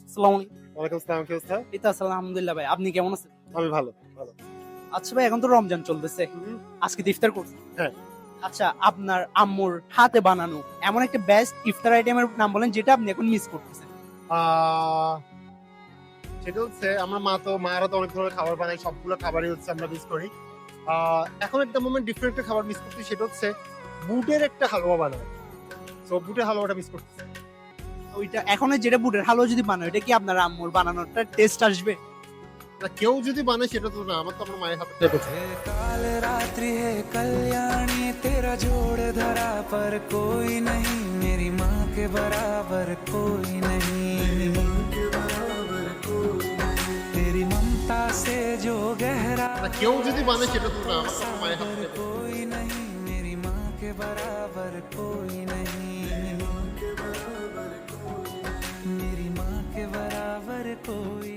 আসসালামু আলাইকুম। ওয়ালাইকুম আসসালাম, কি অবস্থা? এই তো আছি আলহামদুলিল্লাহ ভাই। আপনি কেমন আছেন? আমি ভালো। আচ্ছা ভাই, এখন তো রমজান চলতেছে। আজকে তো ইফতার করছেন। হ্যাঁ। আচ্ছা, আপনার আম্মুর হাতে বানানো এমন একটা বেস্ট ইফতার আইটেমের নাম বলেন যেটা আপনি এখন মিস করতেছেন। আহ, সেটা হচ্ছে মারা তো অনেক ধরনের খাবার বানায়, সবগুলো খাবারই হচ্ছে আমরা মিস করি। এখন একটা মোমেন্ট ডিফারেন্ট একটা খাবার মিস করছি, সেটা হচ্ছে বুটের একটা হালুয়া বানায়। তো বুটের হালুয়াটা মিস করতেছি। ওইটা এখন যেটা বুটের হালুয়া যদি বানায়, এটা কি আপনার আম্মুর বানানোটা টেস্ট আসবে? না, কেউ যদি বানায় সেটা তো না, আমার তো আমার মায়ের হাতে ট্রাই করছি। काल रात्रि है कल्याणी तेरा जोड़ धरा पर कोई नहीं मेरी माँ के बराबर कोई नहीं तेरी ममता से जो गहरा না, केউ যদি बानाয় সেটা তো না, আমার তো আমার মায়ের হাতে try করছি। कोई नहीं मेरी माँ के बराबर कोई नहीं मेरी माँ के बराबर कोई